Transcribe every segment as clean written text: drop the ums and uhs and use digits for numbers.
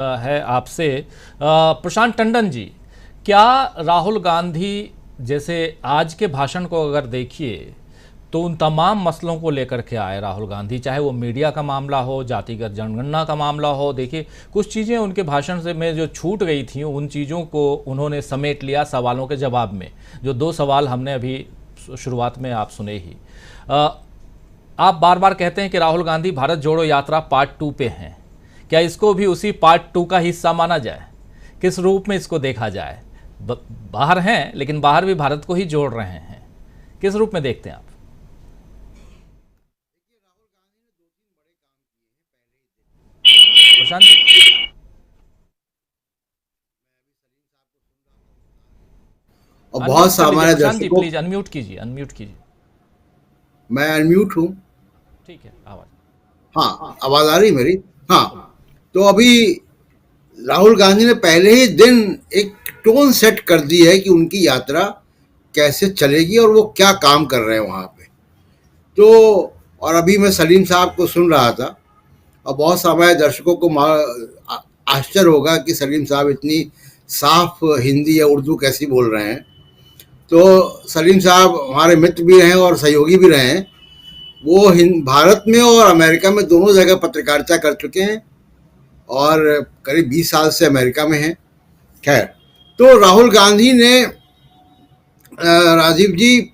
है आपसे प्रशांत टंडन जी। क्या राहुल गांधी जैसे आज के भाषण को अगर देखिए तो उन तमाम मसलों को लेकर के आए राहुल गांधी, चाहे वो मीडिया का मामला हो, जातिगत जनगणना का मामला हो। देखिए कुछ चीज़ें उनके भाषण से में जो छूट गई थी उन चीज़ों को उन्होंने समेट लिया सवालों के जवाब में। जो दो सवाल हमने अभी शुरुआत में आप सुने ही। आप बार बार कहते हैं कि राहुल गांधी भारत जोड़ो यात्रा पार्ट 2 पे हैं। क्या इसको भी उसी पार्ट 2 का हिस्सा माना जाए? किस रूप में इसको देखा जाए? बाहर हैं लेकिन बाहर भी भारत को ही जोड़ रहे हैं, किस रूप में देखते हैं आप? प्रशांत जी। और बहुत अनम्यूट कर लीजिए सामान्य प्रशांत जी, दर्शकों। प्लीज अनम्यूट कीजिए, अनम्यूट कीजिए। मैं अनम्यूट हूँ। ठीक है, आवाज। हाँ, आवाज आ रही मेरी? बिल्कुल। हाँ। तो अभी राहुल गांधी ने पहले ही दिन एक टोन सेट कर दी है कि उनकी यात्रा कैसे चलेगी और वो क्या काम कर रहे हैं वहाँ पे। तो और अभी मैं सलीम साहब को सुन रहा था और बहुत सामान्य दर्शकों को आश्चर्य होगा कि सलीम साहब इतनी साफ हिंदी या उर्दू कैसी बोल रहे हैं। तो सलीम साहब हमारे मित्र भी रहे हैं और सहयोगी भी रहे हैं। वो भारत में और अमेरिका में दोनों जगह पत्रकारिता कर चुके हैं और करीब 20 साल से अमेरिका में हैं। खैर, तो राहुल गांधी ने राजीव जी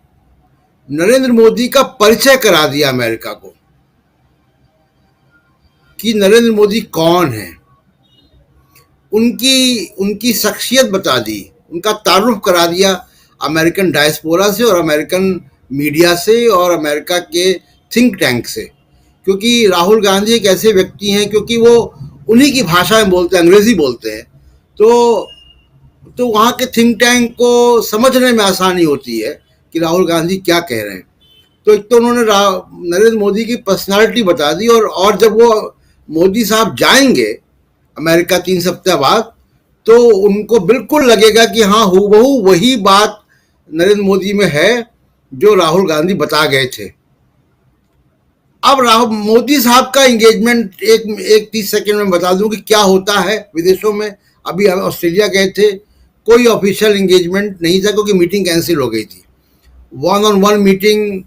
नरेंद्र मोदी का परिचय करा दिया अमेरिका को कि नरेंद्र मोदी कौन है। उनकी उनकी शख्सियत बता दी, उनका तारुफ करा दिया अमेरिकन डायस्पोरा से और अमेरिकन मीडिया से और अमेरिका के थिंक टैंक से। क्योंकि राहुल गांधी एक ऐसे व्यक्ति हैं, क्योंकि वो उन्हीं की भाषा में बोलते हैं, अंग्रेजी बोलते हैं, तो वहाँ के थिंक टैंक को समझने में आसानी होती है कि राहुल गांधी क्या कह रहे हैं। तो एक तो उन्होंने नरेंद्र मोदी की पर्सनालिटी बता दी और जब वो मोदी साहब जाएंगे अमेरिका 3 सप्ताह बाद, तो उनको बिल्कुल लगेगा कि हाँ, हूबहू वही बात नरेंद्र मोदी में है जो राहुल गांधी बता गए थे। अब राहुल मोदी साहब का एंगेजमेंट एक 30 सेकंड में बता दूं कि क्या होता है विदेशों में। अभी हम ऑस्ट्रेलिया गए थे, कोई ऑफिशियल एंगेजमेंट नहीं था क्योंकि मीटिंग कैंसिल हो गई थी। 1-on-1 मीटिंग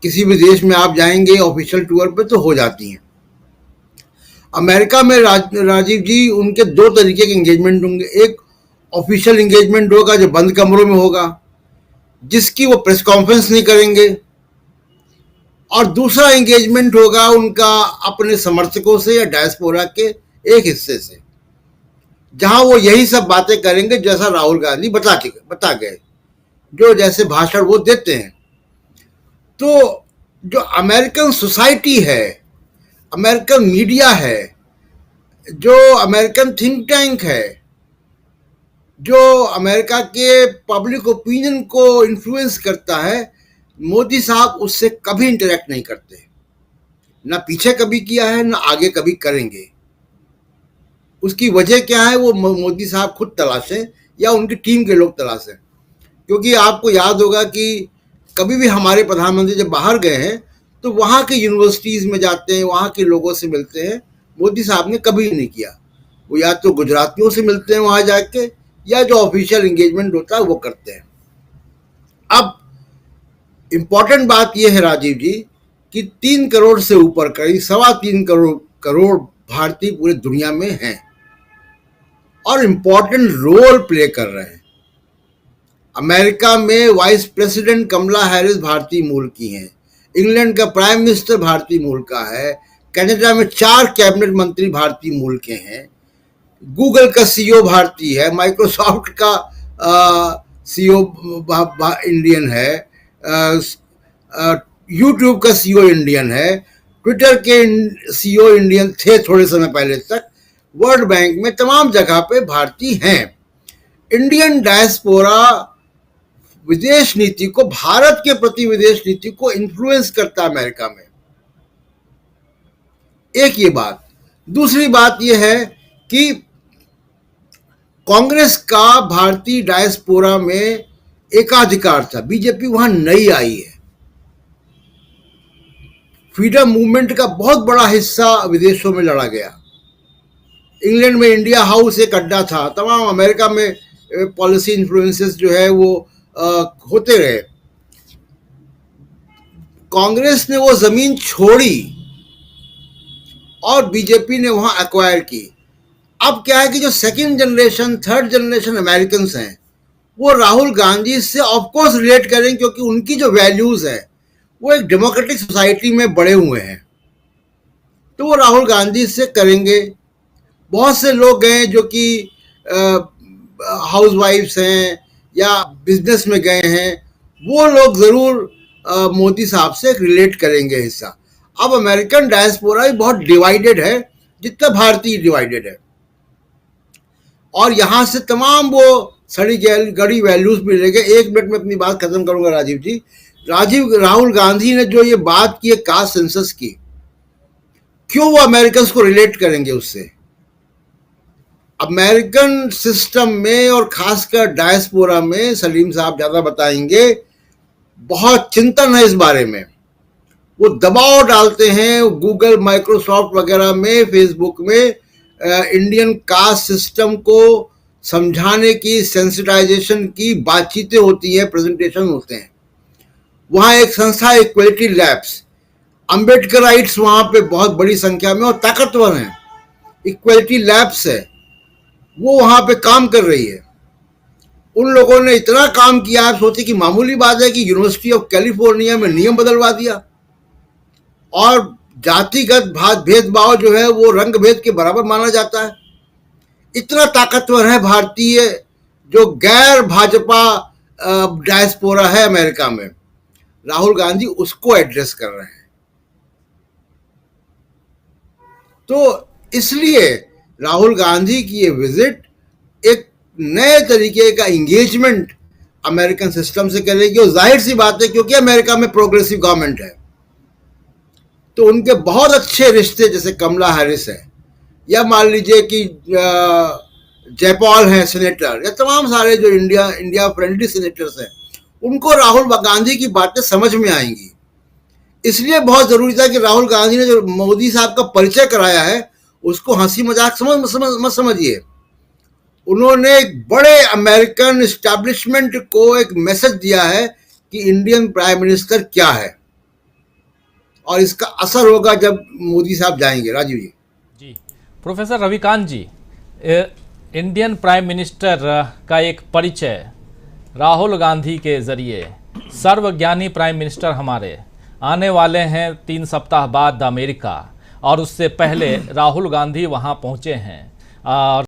किसी भी देश में आप जाएंगे ऑफिशियल टूर पे तो हो जाती हैं। अमेरिका में राजीव जी उनके 2 तरीके के एंगेजमेंट होंगे। एक ऑफिशियल एंगेजमेंट होगा जो बंद कमरों में होगा, जिसकी वो प्रेस कॉन्फ्रेंस नहीं करेंगे, और दूसरा एंगेजमेंट होगा उनका अपने समर्थकों से या डायस्पोरा के एक हिस्से से, जहां वो यही सब बातें करेंगे जैसा राहुल गांधी बता गए, जो जैसे भाषण वो देते हैं। तो जो अमेरिकन सोसाइटी है, अमेरिकन मीडिया है, जो अमेरिकन थिंक टैंक है, जो अमेरिका के पब्लिक ओपिनियन को इन्फ्लुएंस करता है, मोदी साहब उससे कभी इंटरेक्ट नहीं करते। ना पीछे कभी किया है, ना आगे कभी करेंगे। उसकी वजह क्या है वो मोदी साहब खुद तलाशें या उनकी टीम के लोग तलाशें। क्योंकि आपको याद होगा कि कभी भी हमारे प्रधानमंत्री जब बाहर गए हैं तो वहाँ के यूनिवर्सिटीज़ में जाते हैं, वहाँ के लोगों से मिलते हैं। मोदी साहब ने कभी नहीं किया। वो या तो गुजरातियों से मिलते हैं वहाँ जाके, या जो ऑफिशियल एंगेजमेंट होता है वो करते हैं। अब इम्पॉर्टेंट बात यह है राजीव जी कि 3 करोड़ से ऊपर, करीब 3.25 करोड़ भारतीय पूरी दुनिया में हैं और इम्पॉर्टेंट रोल प्ले कर रहे हैं। अमेरिका में वाइस प्रेसिडेंट कमला हैरिस भारतीय मूल की हैं। इंग्लैंड का प्राइम मिनिस्टर भारतीय मूल का है। कनाडा में 4 कैबिनेट मंत्री भारतीय मूल के हैं। गूगल का सीईओ भारतीय है। माइक्रोसॉफ्ट का सीईओ इंडियन है। यूट्यूब का सीईओ इंडियन है। ट्विटर के सीईओ इंडियन थे थोड़े समय पहले तक। वर्ल्ड बैंक में तमाम जगह पे भारतीय हैं। इंडियन डायस्पोरा विदेश नीति को, भारत के प्रति विदेश नीति को इन्फ्लुएंस करता है अमेरिका में। एक ये बात। दूसरी बात यह है कि कांग्रेस का भारतीय डायस्पोरा में एकाधिकार था। बीजेपी वहां नई आई है। फ्रीडम मूवमेंट का बहुत बड़ा हिस्सा विदेशों में लड़ा गया। इंग्लैंड में इंडिया हाउस एक अड्डा था, तमाम अमेरिका में पॉलिसी इन्फ्लुएंसेस जो है वो होते रहे। कांग्रेस ने वो जमीन छोड़ी और बीजेपी ने वहां एक्वायर की। अब क्या है कि जो second generation third generation American हैं वो राहुल गांधी से ऑफकोर्स रिलेट करें, क्योंकि उनकी जो वैल्यूज है वो एक डेमोक्रेटिक सोसाइटी में बड़े हुए हैं, तो वो राहुल गांधी से करेंगे। बहुत से लोग हैं जो कि हाउस वाइफ्स हैं या बिजनेस में गए हैं, वो लोग जरूर मोदी साहब से रिलेट करेंगे हिस्सा। अब अमेरिकन डायस्पोरा भी बहुत डिवाइडेड है, जितना भारतीय डिवाइडेड है, और यहां से तमाम वो सड़ी गड़ी वैल्यूज भी लेंगे। एक मिनट में अपनी बात खत्म करूंगा राजीव जी। राहुल गांधी ने जो ये बात की है कास्ट सेंसस की, क्यों वो अमेरिकन को रिलेट करेंगे उससे? अमेरिकन सिस्टम में और खासकर डायस्पोरा में, सलीम साहब ज्यादा बताएंगे, बहुत चिंतन है इस बारे में। वो दबाव डालते हैं गूगल, माइक्रोसॉफ्ट वगैरह में, फेसबुक में, इंडियन कास्ट सिस्टम को समझाने की, सेंसिटाइजेशन की बातचीतें होती हैं, प्रेजेंटेशन होते हैं। वहां एक संस्था इक्वलिटी लैब्स, अम्बेडकराइट्स वहां पे बहुत बड़ी संख्या में और ताकतवर हैं, इक्वलिटी लैब्स है, वो वहां पे काम कर रही है। उन लोगों ने इतना काम किया, आप सोचिए कि मामूली बात है कि यूनिवर्सिटी ऑफ कैलिफोर्निया में नियम बदलवा दिया और जातिगत भेदभाव जो है वो रंग भेद के बराबर माना जाता है। इतना ताकतवर है भारतीय जो गैर भाजपा डायस्पोरा है अमेरिका में, राहुल गांधी उसको एड्रेस कर रहे हैं। तो इसलिए राहुल गांधी की ये विजिट एक नए तरीके का इंगेजमेंट अमेरिकन सिस्टम से करेगी, और जाहिर सी बात है क्योंकि अमेरिका में प्रोग्रेसिव गवर्नमेंट है, तो उनके बहुत अच्छे रिश्ते, जैसे कमला हैरिस है, या मान लीजिए कि जयपॉल हैं सेनेटर, या तमाम सारे जो इंडिया फ्रेंडली सेनेटर्स हैं, उनको राहुल गांधी की बातें समझ में आएंगी। इसलिए बहुत जरूरी था कि राहुल गांधी ने जो मोदी साहब का परिचय कराया है उसको हंसी मजाक मत समझिए। उन्होंने एक बड़े अमेरिकन एस्टैब्लिशमेंट को एक मैसेज दिया है कि इंडियन प्राइम मिनिस्टर क्या है, और इसका असर होगा जब मोदी साहब जाएंगे। राजीव जी। जी, प्रोफेसर रविकांत जी, इंडियन प्राइम मिनिस्टर का एक परिचय राहुल गांधी के जरिए, सर्वज्ञानी प्राइम मिनिस्टर हमारे आने वाले हैं 3 सप्ताह बाद अमेरिका, और उससे पहले राहुल गांधी वहां पहुंचे हैं। और